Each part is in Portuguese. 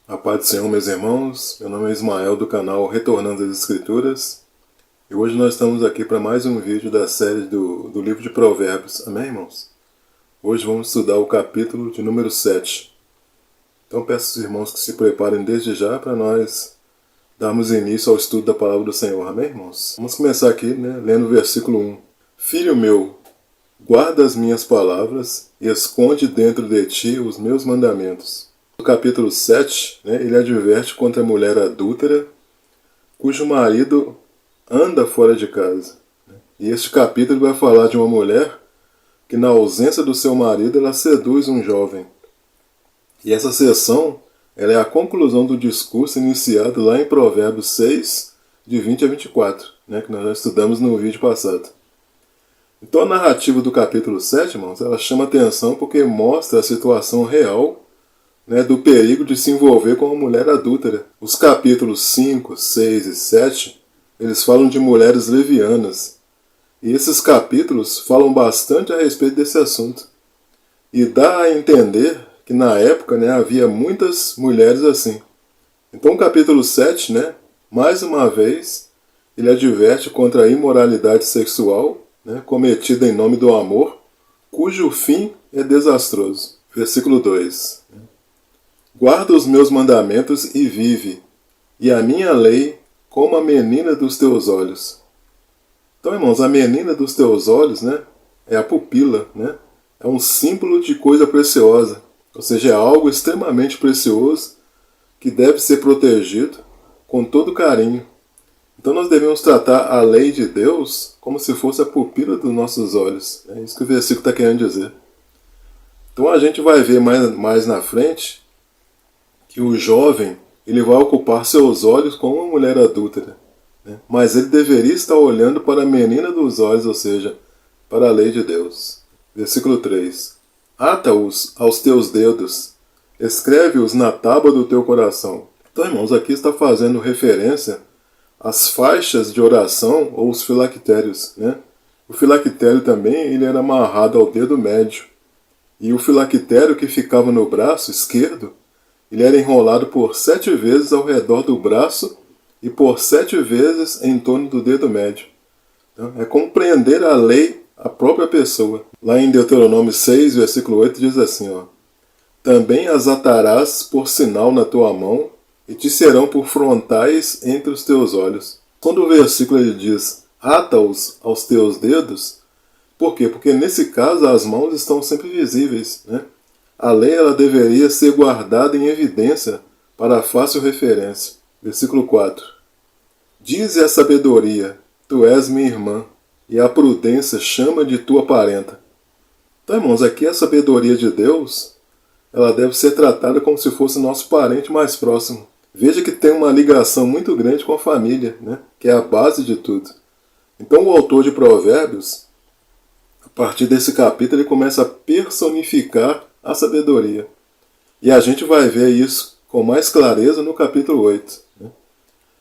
A paz do Senhor, meus irmãos. Meu nome é Ismael, do canal Retornando às Escrituras. E hoje nós estamos aqui para mais um vídeo da série do livro de Provérbios. Amém, irmãos? Hoje vamos estudar o capítulo de número 7. Então peço aos irmãos que se preparem desde já para nós darmos início ao estudo da palavra do Senhor. Amém, irmãos? Vamos começar aqui, lendo o versículo 1. Filho meu, guarda as minhas palavras e esconde dentro de ti os meus mandamentos. No capítulo 7, ele adverte contra a mulher adúltera, cujo marido anda fora de casa. E este capítulo vai falar de uma mulher que, na ausência do seu marido, ela seduz um jovem. E essa seção ela é a conclusão do discurso iniciado lá em Provérbios 6, de 20 a 24, que nós já estudamos no vídeo passado. Então a narrativa do capítulo 7, irmãos, ela chama atenção porque mostra a situação real do perigo de se envolver com uma mulher adúltera. Os capítulos 5, 6 e 7, eles falam de mulheres levianas. E esses capítulos falam bastante a respeito desse assunto. E dá a entender que na época havia muitas mulheres assim. Então o capítulo 7, mais uma vez, ele adverte contra a imoralidade sexual, cometida em nome do amor, cujo fim é desastroso. Versículo 2. Guarda os meus mandamentos e vive, e a minha lei como a menina dos teus olhos. Então, irmãos, a menina dos teus olhos, é a pupila, é um símbolo de coisa preciosa, ou seja, é algo extremamente precioso que deve ser protegido com todo carinho. Então nós devemos tratar a lei de Deus como se fosse a pupila dos nossos olhos. É isso que o versículo está querendo dizer. Então a gente vai ver mais na frente que o jovem ele vai ocupar seus olhos com uma mulher adúltera. Mas ele deveria estar olhando para a menina dos olhos, ou seja, para a lei de Deus. Versículo 3. Ata-os aos teus dedos, escreve-os na tábua do teu coração. Então, irmãos, aqui está fazendo referência às faixas de oração ou os filactérios. O filactério também ele era amarrado ao dedo médio. E o filactério que ficava no braço esquerdo, ele era enrolado por 7 vezes ao redor do braço e por 7 vezes em torno do dedo médio. Então, é compreender a lei, a própria pessoa. Lá em Deuteronômio 6, versículo 8, diz assim, também as atarás por sinal na tua mão e te serão por frontais entre os teus olhos. Quando o versículo ele diz, ata-os aos teus dedos, por quê? Porque nesse caso as mãos estão sempre visíveis, A lei ela deveria ser guardada em evidência para fácil referência. Versículo 4. Dize a sabedoria, tu és minha irmã, e a prudência chama de tua parenta. Então, irmãos, aqui a sabedoria de Deus, ela deve ser tratada como se fosse nosso parente mais próximo. Veja que tem uma ligação muito grande com a família, que é a base de tudo. Então o autor de Provérbios, a partir desse capítulo, ele começa a personificar a sabedoria. E a gente vai ver isso com mais clareza no capítulo 8.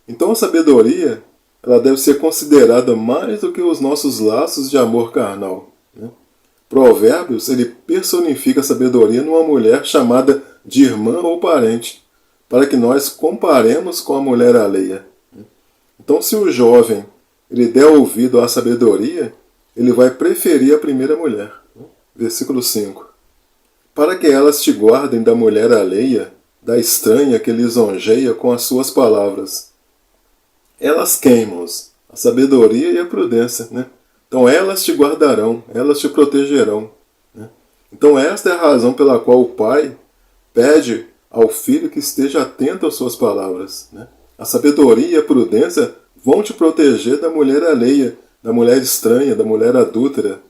Então a sabedoria ela deve ser considerada mais do que os nossos laços de amor carnal. Provérbios ele personifica a sabedoria numa mulher chamada de irmã ou parente, para que nós comparemos com a mulher alheia. Então se o jovem ele der ouvido à sabedoria, ele vai preferir a primeira mulher. Versículo 5. Para que elas te guardem da mulher alheia, da estranha que lisonjeia com as suas palavras. Elas queimam-os, a sabedoria e a prudência. Então elas te guardarão, elas te protegerão. Então esta é a razão pela qual o pai pede ao filho que esteja atento às suas palavras. A sabedoria e a prudência vão te proteger da mulher alheia, da mulher estranha, da mulher adúltera.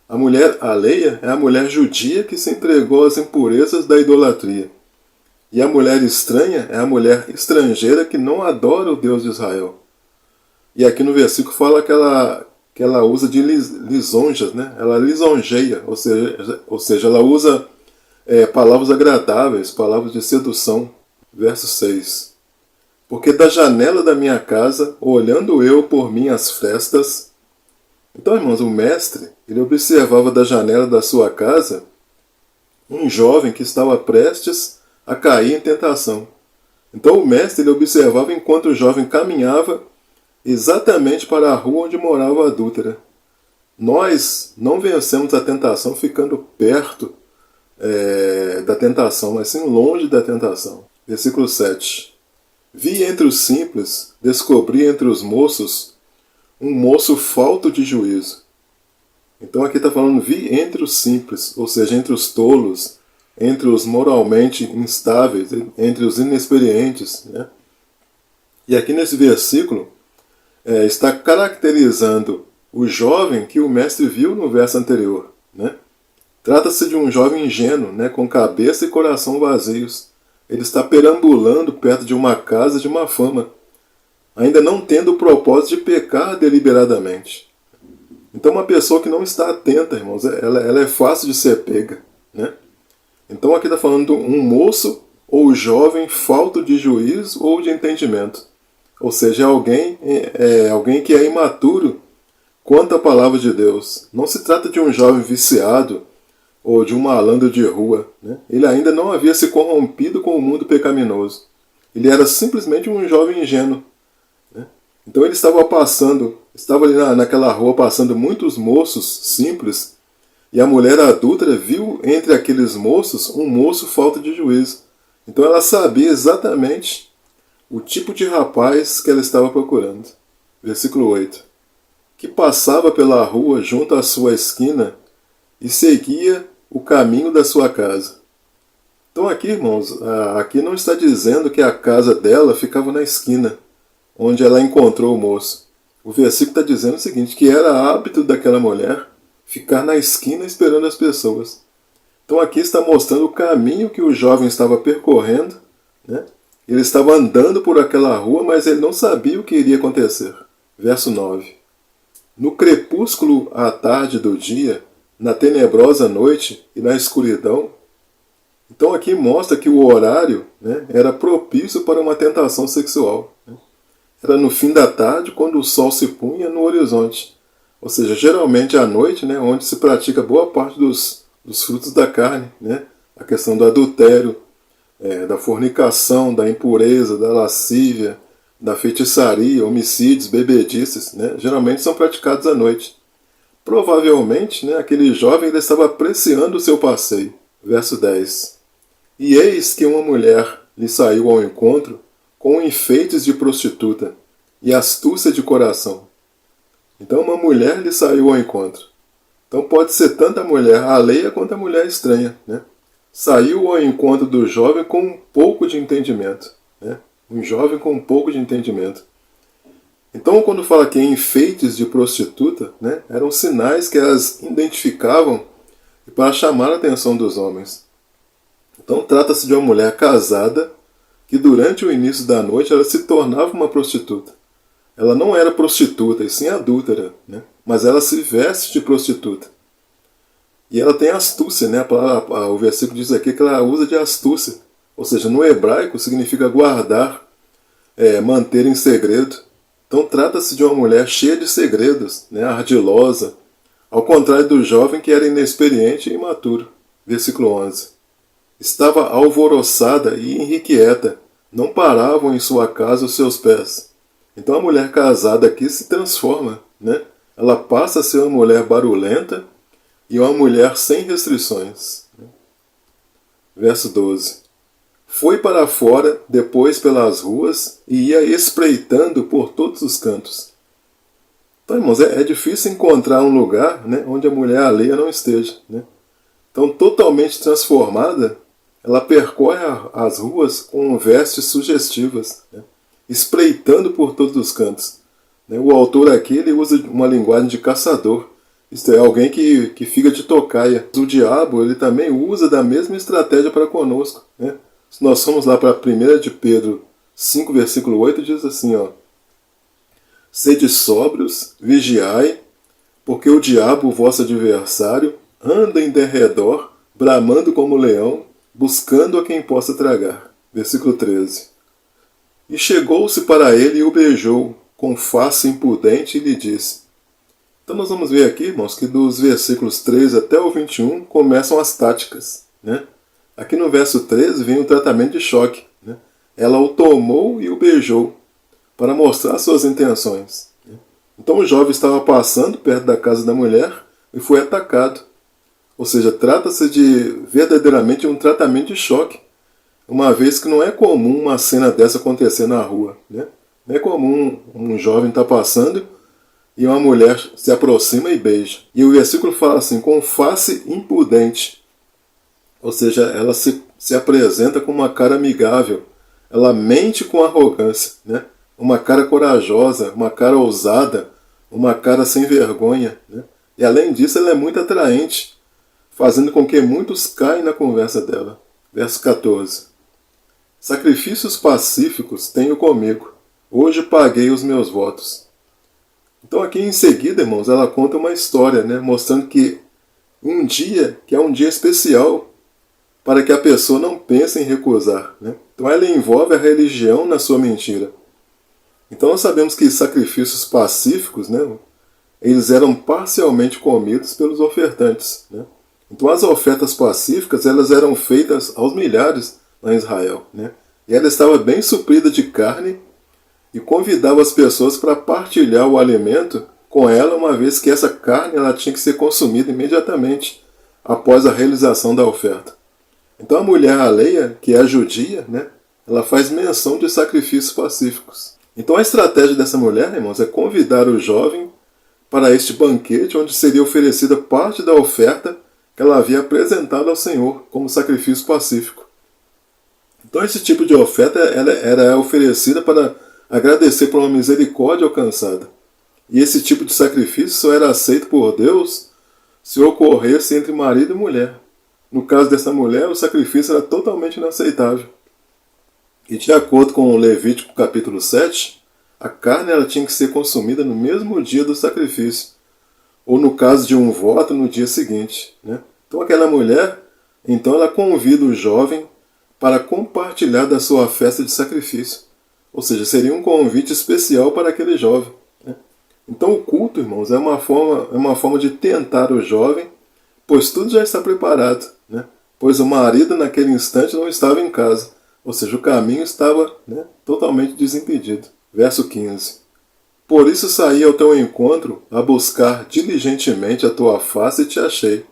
A mulher alheia é a mulher judia que se entregou às impurezas da idolatria. E a mulher estranha é a mulher estrangeira que não adora o Deus de Israel. E aqui no versículo fala que ela usa de lisonjas, Ela lisonjeia, ou seja, ela usa palavras agradáveis, palavras de sedução. Verso 6. Porque da janela da minha casa, olhando eu por minhas frestas. Então, irmãos, o mestre, ele observava da janela da sua casa um jovem que estava prestes a cair em tentação. Então o mestre ele observava enquanto o jovem caminhava exatamente para a rua onde morava a adúltera. Nós não vencemos a tentação ficando perto da tentação, mas sim longe da tentação. Versículo 7. Vi entre os simples, descobri entre os moços, um moço falto de juízo. Então aqui está falando vi entre os simples, ou seja, entre os tolos, entre os moralmente instáveis, entre os inexperientes. Né? E aqui nesse versículo está caracterizando o jovem que o mestre viu no verso anterior. Né? Trata-se de um jovem ingênuo, né, com cabeça e coração vazios. Ele está perambulando perto de uma casa de má fama, ainda não tendo o propósito de pecar deliberadamente. Então uma pessoa que não está atenta, irmãos, ela é fácil de ser pega. Né? Então aqui está falando de um moço ou jovem falto de juízo ou de entendimento. Ou seja, alguém que é imaturo quanto à palavra de Deus. Não se trata de um jovem viciado ou de um malandro de rua. Né? Ele ainda não havia se corrompido com o mundo pecaminoso. Ele era simplesmente um jovem ingênuo. Né? Então ele estava ali naquela rua passando muitos moços simples, e a mulher adúltera viu entre aqueles moços um moço falto de juízo. Então ela sabia exatamente o tipo de rapaz que ela estava procurando. Versículo 8. Que passava pela rua junto à sua esquina e seguia o caminho da sua casa. Então aqui, irmãos, aqui não está dizendo que a casa dela ficava na esquina, onde ela encontrou o moço. O versículo está dizendo o seguinte, que era hábito daquela mulher ficar na esquina esperando as pessoas. Então aqui está mostrando o caminho que o jovem estava percorrendo. Né? Ele estava andando por aquela rua, mas ele não sabia o que iria acontecer. Verso 9. No crepúsculo à tarde do dia, na tenebrosa noite e na escuridão. Então aqui mostra que o horário, né, era propício para uma tentação sexual. Né? Era no fim da tarde, quando o sol se punha no horizonte. Ou seja, geralmente à noite, né, onde se pratica boa parte dos frutos da carne. Né? A questão do adultério, da fornicação, da impureza, da lascívia, da feitiçaria, homicídios, bebedices, né, geralmente são praticados à noite. Provavelmente, né, aquele jovem ainda estava apreciando o seu passeio. Verso 10. E eis que uma mulher lhe saiu ao encontro com enfeites de prostituta e astúcia de coração. Então uma mulher lhe saiu ao encontro. Então pode ser tanto a mulher alheia quanto a mulher estranha. Né? Saiu ao encontro do jovem com um pouco de entendimento. Né? Um jovem com um pouco de entendimento. Então, quando fala que enfeites de prostituta, né, eram sinais que elas identificavam para chamar a atenção dos homens. Então, trata-se de uma mulher casada que, durante o início da noite, ela se tornava uma prostituta. Ela não era prostituta, e sim adúltera, né, mas ela se veste de prostituta. E ela tem astúcia, né, o versículo diz aqui que ela usa de astúcia. Ou seja, no hebraico significa guardar, manter em segredo. Então trata-se de uma mulher cheia de segredos, né, ardilosa, ao contrário do jovem que era inexperiente e imaturo. Versículo 11. Estava alvoroçada e irrequieta, não paravam em sua casa os seus pés. Então a mulher casada aqui se transforma, né? Ela passa a ser uma mulher barulhenta e uma mulher sem restrições. Verso 12. Foi para fora, depois pelas ruas, e ia espreitando por todos os cantos. Então, irmãos, é difícil encontrar um lugar, né, onde a mulher alheia não esteja. Né? Então, totalmente transformada, ela percorre as ruas com vestes sugestivas, né, espreitando por todos os cantos. Né? O autor aqui ele usa uma linguagem de caçador. Isto é, alguém que fica de tocaia. O diabo ele também usa da mesma estratégia para conosco, né? Se nós formos lá para 1 de Pedro 5, versículo 8, diz assim, ó, sede sóbrios, vigiai, porque o diabo, vosso adversário, anda em derredor, bramando como leão, buscando a quem possa tragar. Versículo 13. E chegou-se para ele e o beijou, com face impudente, e lhe disse. Então nós vamos ver aqui, irmãos, que dos versículos 13 até o 21 começam as táticas, né? Aqui no verso 13 vem um tratamento de choque, né? Ela o tomou e o beijou para mostrar suas intenções. Então o jovem estava passando perto da casa da mulher e foi atacado. Ou seja, trata-se de verdadeiramente um tratamento de choque, uma vez que não é comum uma cena dessa acontecer na rua, né? Não é comum um jovem estar passando e uma mulher se aproxima e beija. E o versículo fala assim, com face impudente. Ou seja, ela se apresenta com uma cara amigável. Ela mente com arrogância, né? Uma cara corajosa, uma cara ousada, uma cara sem vergonha, né? E além disso, ela é muito atraente, fazendo com que muitos caem na conversa dela. Verso 14. Sacrifícios pacíficos tenho comigo. Hoje paguei os meus votos. Então aqui em seguida, irmãos, ela conta uma história, né? Mostrando que um dia, que é um dia especial, para que a pessoa não pense em recusar, né? Então ela envolve a religião na sua mentira. Então nós sabemos que sacrifícios pacíficos, né, eles eram parcialmente comidos pelos ofertantes, né? Então as ofertas pacíficas elas eram feitas aos milhares lá em Israel, né? E ela estava bem suprida de carne e convidava as pessoas para partilhar o alimento com ela, uma vez que essa carne ela tinha que ser consumida imediatamente após a realização da oferta. Então a mulher alheia, que é a judia, né, ela faz menção de sacrifícios pacíficos. Então a estratégia dessa mulher, irmãos, é convidar o jovem para este banquete onde seria oferecida parte da oferta que ela havia apresentado ao Senhor como sacrifício pacífico. Então esse tipo de oferta ela era oferecida para agradecer por uma misericórdia alcançada. E esse tipo de sacrifício só era aceito por Deus se ocorresse entre marido e mulher. No caso dessa mulher, o sacrifício era totalmente inaceitável. E de acordo com o Levítico capítulo 7, a carne ela tinha que ser consumida no mesmo dia do sacrifício, ou no caso de um voto, no dia seguinte, né? Então aquela mulher, então ela convida o jovem para compartilhar da sua festa de sacrifício. Ou seja, seria um convite especial para aquele jovem, né? Então o culto, irmãos, é uma forma de tentar o jovem, pois tudo já está preparado, né? Pois o marido naquele instante não estava em casa, ou seja, o caminho estava, né, totalmente desimpedido. Verso 15. Por isso saí ao teu encontro a buscar diligentemente a tua face e te achei.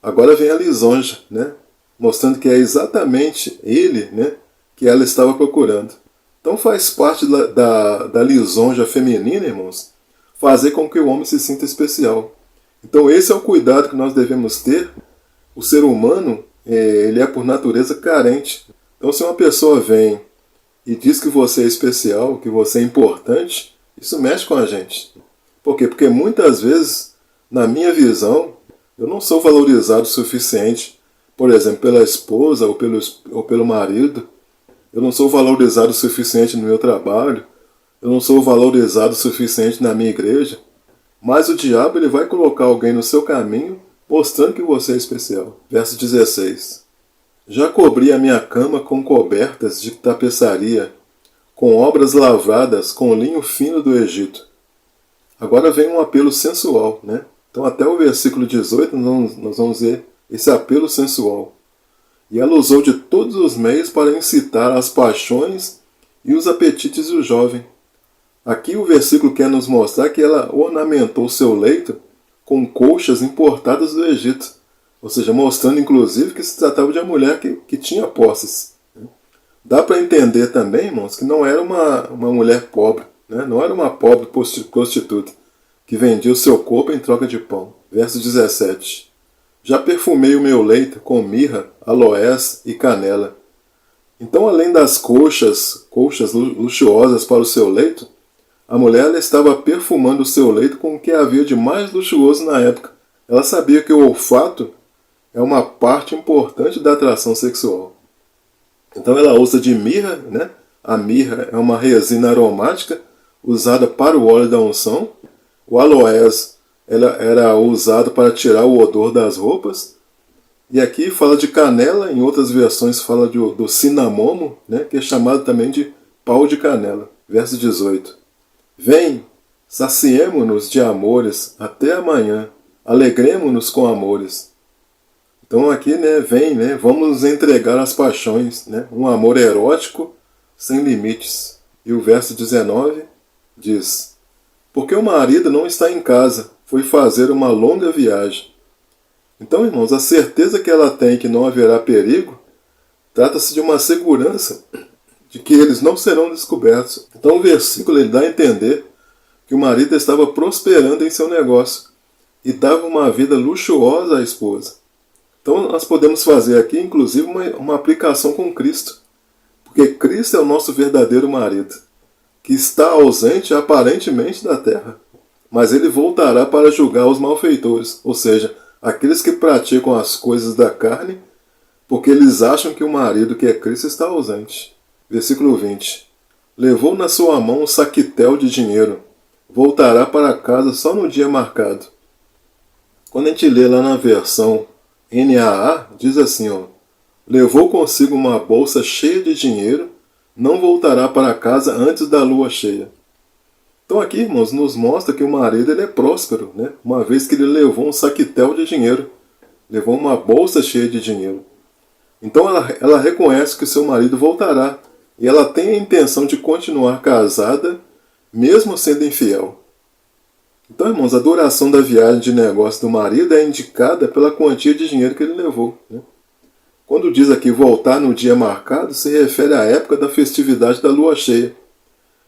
Agora vem a lisonja, né? Mostrando que é exatamente ele, né, que ela estava procurando. Então faz parte da lisonja feminina, irmãos, fazer com que o homem se sinta especial. Então esse é o cuidado que nós devemos ter. O ser humano, ele é por natureza carente. Então se uma pessoa vem e diz que você é especial, que você é importante, isso mexe com a gente. Por quê? Porque muitas vezes, na minha visão, eu não sou valorizado o suficiente, por exemplo, pela esposa ou pelo marido. Eu não sou valorizado o suficiente no meu trabalho. Eu não sou valorizado o suficiente na minha igreja. Mas o diabo ele vai colocar alguém no seu caminho, mostrando que você é especial. Verso 16. Já cobri a minha cama com cobertas de tapeçaria, com obras lavradas com linho fino do Egito. Agora vem um apelo sensual, né? Então até o versículo 18 nós vamos ver esse apelo sensual. E ela usou de todos os meios para incitar as paixões e os apetites do jovem. Aqui o versículo quer nos mostrar que ela ornamentou seu leito com colchas importadas do Egito. Ou seja, mostrando inclusive que se tratava de uma mulher que tinha posses. Dá para entender também, irmãos, que não era uma mulher pobre, né? Não era uma pobre prostituta que vendia o seu corpo em troca de pão. Verso 17. Já perfumei o meu leito com mirra, aloés e canela. Então, além das colchas luxuosas para o seu leito, a mulher ela estava perfumando o seu leito com o que havia de mais luxuoso na época. Ela sabia que o olfato é uma parte importante da atração sexual. Então ela usa de mirra, né? A mirra é uma resina aromática usada para o óleo da unção. O aloés era usado para tirar o odor das roupas. E aqui fala de canela, em outras versões fala do cinamomo, né? Que é chamado também de pau de canela. Verso 18. Vem, saciemo-nos de amores até amanhã, alegremo-nos com amores. Então aqui, né, vem, né, vamos entregar as paixões, né, um amor erótico sem limites. E o verso 19 diz: porque o marido não está em casa, foi fazer uma longa viagem. Então, irmãos, a certeza que ela tem que não haverá perigo, trata-se de uma segurança de que eles não serão descobertos. Então o versículo ele dá a entender que o marido estava prosperando em seu negócio e dava uma vida luxuosa à esposa. Então nós podemos fazer aqui, inclusive, uma aplicação com Cristo. Porque Cristo é o nosso verdadeiro marido, que está ausente aparentemente da terra. Mas ele voltará para julgar os malfeitores, ou seja, aqueles que praticam as coisas da carne, porque eles acham que o marido que é Cristo está ausente. Versículo 20. Levou na sua mão um saquitel de dinheiro. Voltará para casa só no dia marcado. Quando a gente lê lá na versão NAA, diz assim, ó: levou consigo uma bolsa cheia de dinheiro, não voltará para casa antes da lua cheia. Então aqui, irmãos, nos mostra que o marido ele é próspero, né? Uma vez que ele levou um saquitel de dinheiro, levou uma bolsa cheia de dinheiro. Então ela reconhece que o seu marido voltará, e ela tem a intenção de continuar casada, mesmo sendo infiel. Então, irmãos, a duração da viagem de negócio do marido é indicada pela quantia de dinheiro que ele levou, né? Quando diz aqui voltar no dia marcado, se refere à época da festividade da lua cheia.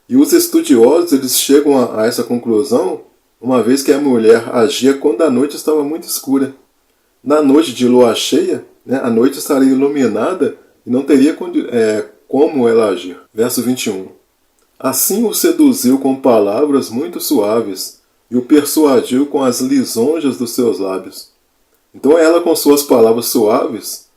E os estudiosos eles chegam a essa conclusão, uma vez que a mulher agia quando a noite estava muito escura. Na noite de lua cheia, né, a noite estaria iluminada e não teria como ela agir. Verso 21. Assim o seduziu com palavras muito suaves e o persuadiu com as lisonjas dos seus lábios. Então ela, com suas palavras suaves,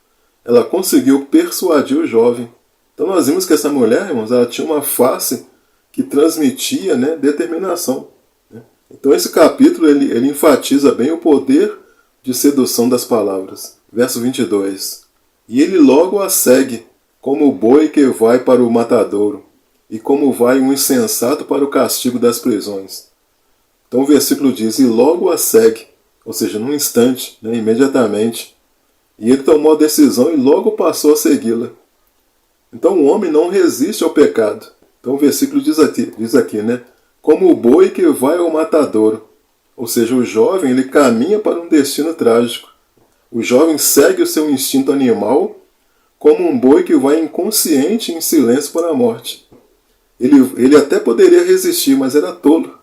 ela conseguiu persuadir o jovem. Então nós vimos que essa mulher, irmãos, ela tinha uma face que transmitia, né, determinação, né? Então esse capítulo ele enfatiza bem o poder de sedução das palavras. Verso 22. E ele logo a segue, como o boi que vai para o matadouro, e como vai um insensato para o castigo das prisões. Então o versículo diz: e logo a segue, ou seja, num instante, né, imediatamente. E ele tomou a decisão e logo passou a segui-la. Então o homem não resiste ao pecado. Então o versículo diz aqui, né? Como o boi que vai ao matadouro. Ou seja, o jovem ele caminha para um destino trágico. O jovem segue o seu instinto animal como um boi que vai inconsciente em silêncio para a morte. Ele até poderia resistir, mas era tolo.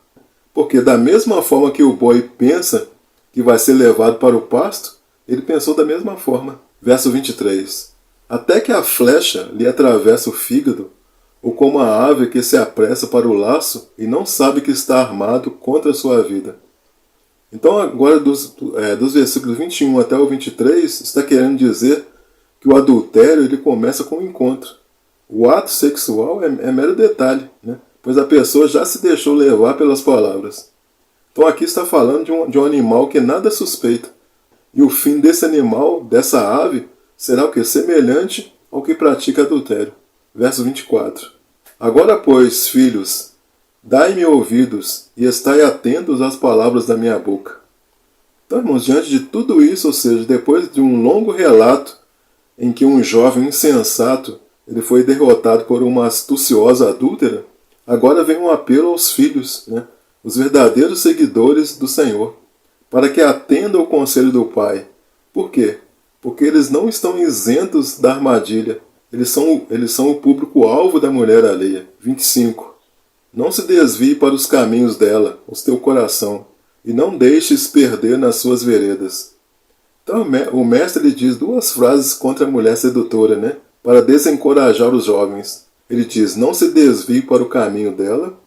Porque da mesma forma que o boi pensa que vai ser levado para o pasto, ele pensou da mesma forma. Verso 23. Até que a flecha lhe atravessa o fígado, ou como a ave que se apressa para o laço e não sabe que está armado contra a sua vida. Então agora dos versículos 21 até o 23, está querendo dizer que o adultério ele começa com o encontro. O ato sexual é mero detalhe, né? Pois a pessoa já se deixou levar pelas palavras. Então aqui está falando de um animal que nada suspeita. E o fim desse animal, dessa ave, será o que? Semelhante ao que pratica adultério. Verso 24. Agora, pois, filhos, dai-me ouvidos e estai atentos às palavras da minha boca. Então, irmãos, diante de tudo isso, ou seja, depois de um longo relato em que um jovem insensato ele foi derrotado por uma astuciosa adúltera, agora vem um apelo aos filhos, né? Os verdadeiros seguidores do Senhor, para que atendam ao conselho do Pai. Por quê? Porque eles não estão isentos da armadilha. Eles são o público-alvo da mulher alheia. 25. Não se desvie para os caminhos dela, o teu coração, e não deixes perder nas suas veredas. Então o mestre ele diz duas frases contra a mulher sedutora, né? Para desencorajar os jovens. Ele diz: não se desvie para o caminho dela,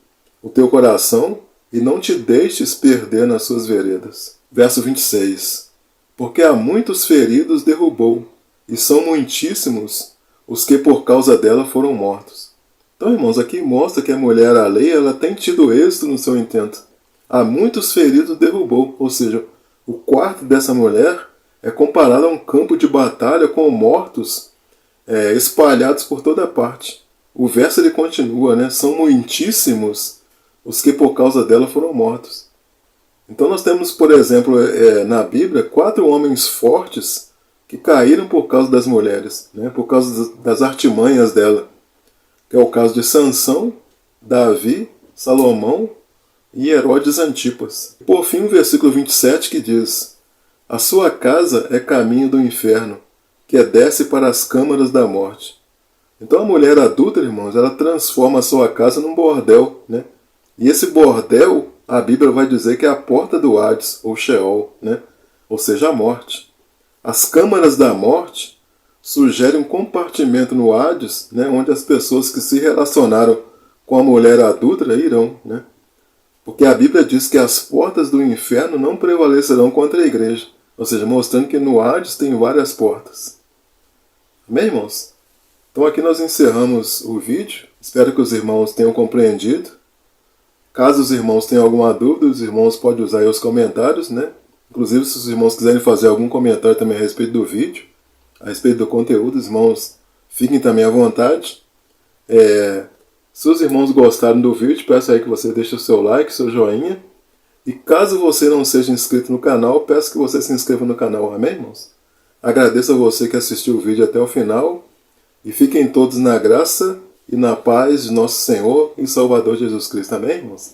o teu coração, e não te deixes perder nas suas veredas. Verso 26. Porque há muitos feridos derrubou, e são muitíssimos os que por causa dela foram mortos. Então, irmãos, aqui mostra que a mulher alheia ela tem tido êxito no seu intento. Há muitos feridos derrubou, ou seja, o quarto dessa mulher é comparado a um campo de batalha com mortos espalhados por toda parte. O verso ele continua, né? São muitíssimos os que por causa dela foram mortos. Então nós temos, por exemplo, na Bíblia, 4 homens fortes que caíram por causa das mulheres, né? Por causa das artimanhas dela, que é o caso de Sansão, Davi, Salomão e Herodes Antipas. Por fim, o versículo 27 que diz: a sua casa é caminho do inferno, que desce para as câmaras da morte. Então a mulher adúltera, irmãos, ela transforma a sua casa num bordel, né? E esse bordel, a Bíblia vai dizer que é a porta do Hades, ou Sheol, né? Ou seja, a morte. As câmaras da morte sugerem um compartimento no Hades, né? Onde as pessoas que se relacionaram com a mulher adúltera irão, né? Porque a Bíblia diz que as portas do inferno não prevalecerão contra a igreja. Ou seja, mostrando que no Hades tem várias portas. Amém, irmãos? Então aqui nós encerramos o vídeo. Espero que os irmãos tenham compreendido. Caso os irmãos tenham alguma dúvida, os irmãos podem usar aí os comentários, né? Inclusive, se os irmãos quiserem fazer algum comentário também a respeito do vídeo, a respeito do conteúdo, os irmãos fiquem também à vontade. Se os irmãos gostaram do vídeo, peço aí que você deixe o seu like, seu joinha. E caso você não seja inscrito no canal, peço que você se inscreva no canal, amém, irmãos? Agradeço a você que assistiu o vídeo até o final. E fiquem todos na graça e na paz de nosso Senhor e Salvador Jesus Cristo, amém, irmãos?